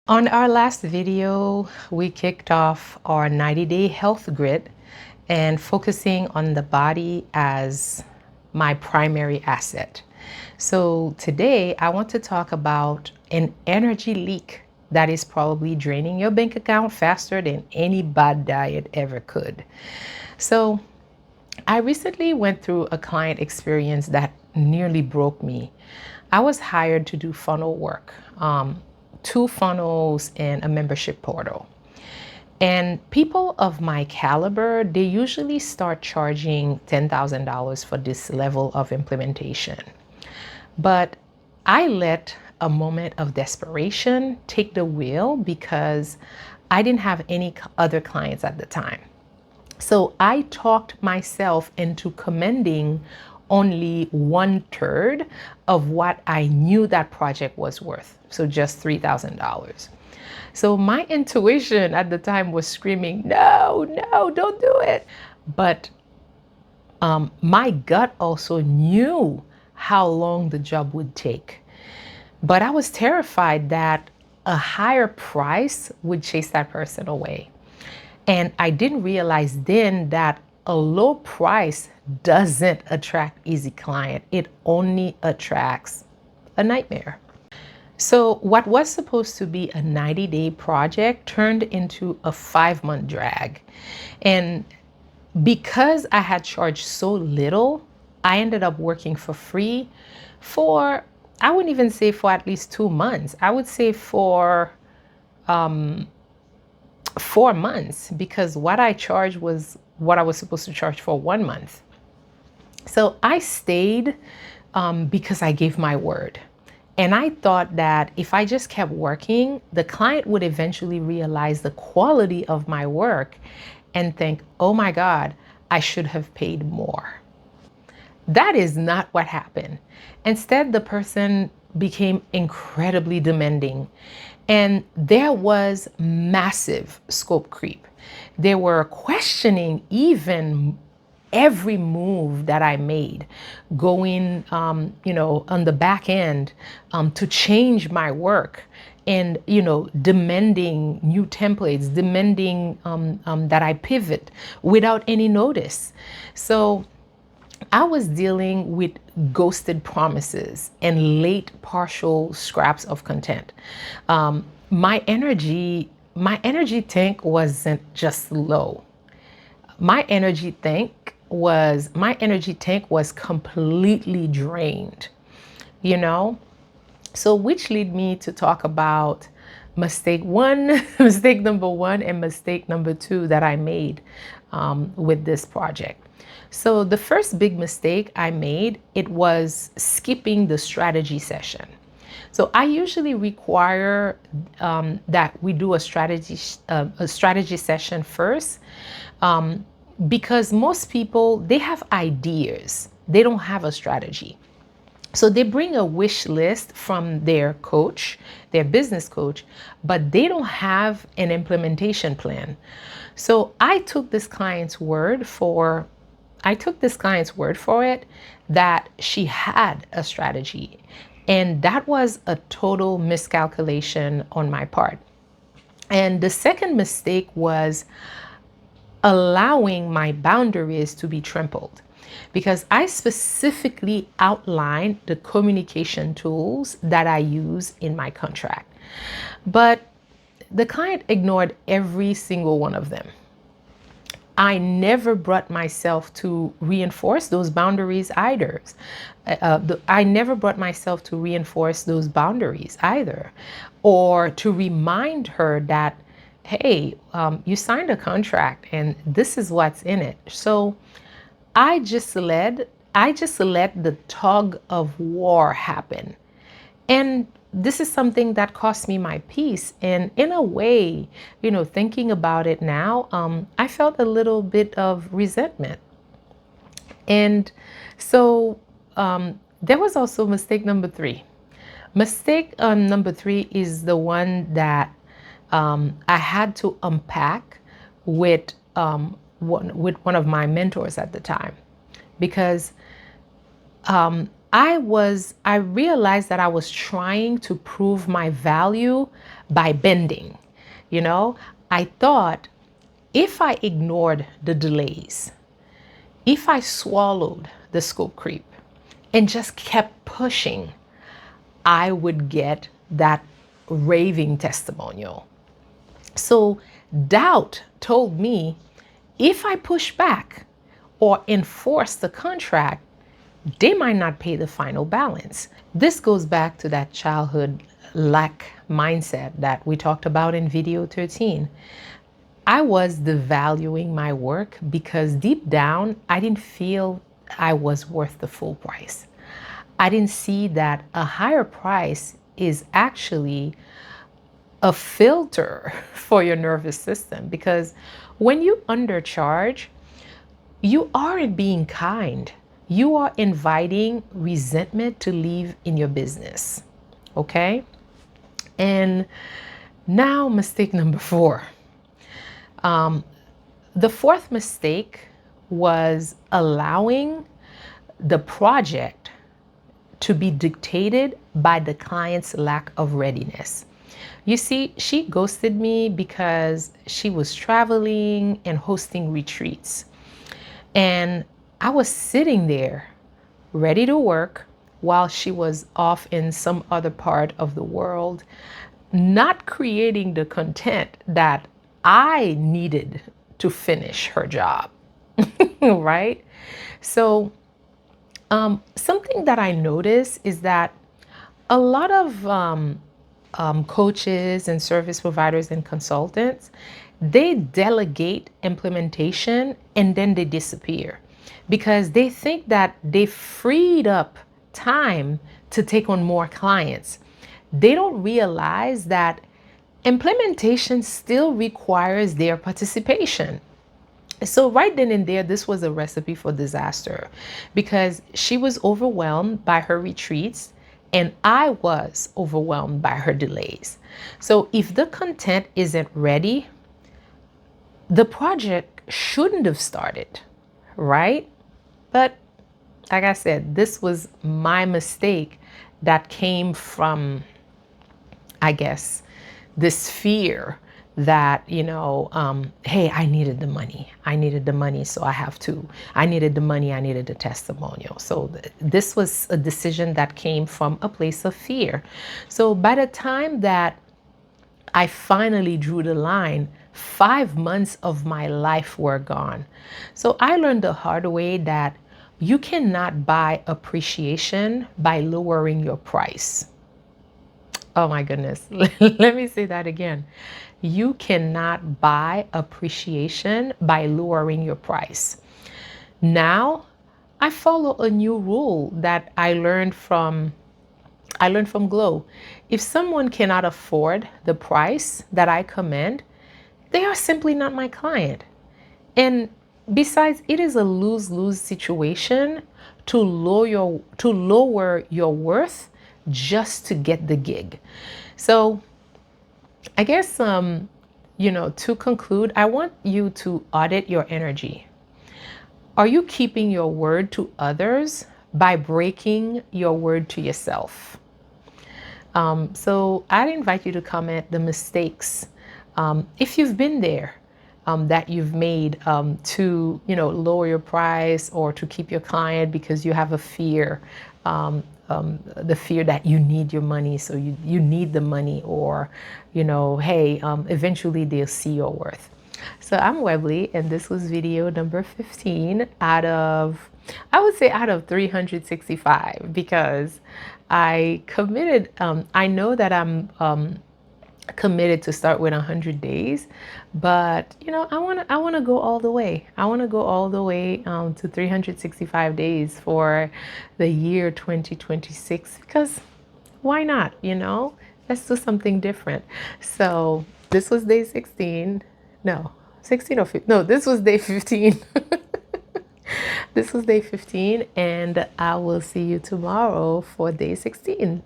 On our last video, we kicked off our 90-day health grid and focusing on the body as my primary asset. So today I want to talk about an energy leak that is probably draining your bank account faster than any bad diet ever could. So I recently went through a client experience that nearly broke me. I was hired to do funnel work, 2 funnels and a membership portal. And people of my caliber, they usually start charging $10,000 for this level of implementation. But I let a moment of desperation take the wheel because I didn't have any other clients at the time. So I talked myself into commending only 1/3 of what I knew that project was worth. So just $3,000. So my intuition at the time was screaming, no, no, don't do it. But my gut also knew how long the job would take. But I was terrified that a higher price would chase that person away. And I didn't realize then that a low price doesn't attract easy client. It only attracts a nightmare. So what was supposed to be a 90-day project turned into a 5-month drag. And because I had charged so little, I ended up working for free for, I wouldn't even say for at least 2 months. I would say for 4 months, because what I charged was what I was supposed to charge for 1 month. So I stayed because I gave my word. And I thought that if I just kept working, the client would eventually realize the quality of my work and think, oh my God, I should have paid more. That is not what happened. Instead, the person became incredibly demanding. And there was massive scope creep. They were questioning even every move that I made, going, on the back end to change my work and, demanding new templates, demanding that I pivot without any notice. So I was dealing with ghosted promises and late partial scraps of content. My energy tank wasn't just low. My energy tank was completely drained, So which lead me to talk about mistake number one and mistake number two that I made with this project. So the first big mistake I made, it was skipping the strategy session. So I usually require that we do a strategy session first, because most people, they have ideas. They don't have a strategy. So they bring a wish list from their coach, their business coach, but they don't have an implementation plan. So I took this client's word for it that she had a strategy. And that was a total miscalculation on my part. And the second mistake was allowing my boundaries to be trampled, because I specifically outlined the communication tools that I use in my contract. But the client ignored every single one of them. I never brought myself to reinforce those boundaries either. I never brought myself to reinforce those boundaries either, or to remind her that, hey, you signed a contract and this is what's in it. So I just let the tug of war happen. And this is something that cost me my peace. And in a way, thinking about it now, I felt a little bit of resentment. And so there was also mistake number three. Mistake number three is the one that I had to unpack with one of my mentors at the time, because I realized that I was trying to prove my value by bending. You know, I thought if I ignored the delays, if I swallowed the scope creep and just kept pushing, I would get that raving testimonial. So doubt told me if I push back or enforce the contract, they might not pay the final balance. This goes back to that childhood lack mindset that we talked about in video 13. I was devaluing my work because deep down, I didn't feel I was worth the full price. I didn't see that a higher price is actually a filter for your nervous system, because when you undercharge, you aren't being kind. You are inviting resentment to live in your business. Okay? And now, mistake number 4. The fourth mistake was allowing the project to be dictated by the client's lack of readiness. You see, she ghosted me because she was traveling and hosting retreats. And I was sitting there ready to work while she was off in some other part of the world, not creating the content that I needed to finish her job. Right? So, something that I notice is that a lot of coaches and service providers and consultants, they delegate implementation and then they disappear because they think that they freed up time to take on more clients. They don't realize that implementation still requires their participation. So right then and there, this was a recipe for disaster because she was overwhelmed by her retreats and I was overwhelmed by her delays. So if the content isn't ready, the project shouldn't have started, right? But like I said, this was my mistake that came from, I guess, this fear that, hey, I needed the money. I needed the money, so I needed the money, I needed the testimonial. So this was a decision that came from a place of fear. So by the time that I finally drew the line, 5 months of my life were gone. So I learned the hard way that you cannot buy appreciation by lowering your price. Oh my goodness. Let me say that again. You cannot buy appreciation by lowering your price. Now, I follow a new rule that I learned from Glow. If someone cannot afford the price that I command, they are simply not my client. And besides, it is a lose-lose situation to lower your worth just to get the gig. So I guess, to conclude, I want you to audit your energy. Are you keeping your word to others by breaking your word to yourself? So I'd invite you to comment the mistakes, if you've been there, that you've made to, lower your price or to keep your client because you have a fear, the fear that you need your money, so you need the money, or, hey, eventually they'll see your worth. So I'm Webley, and this was video number 15 I would say out of 365, because I committed, I know that I'm committed to start with 100 days, but I want to go all the way. I want to go all the way to 365 days for the year 2026, because why not? Let's do something different. So this was day 16. No, 16 or 15. No, this was day 15. This was day 15, and I will see you tomorrow for day 16.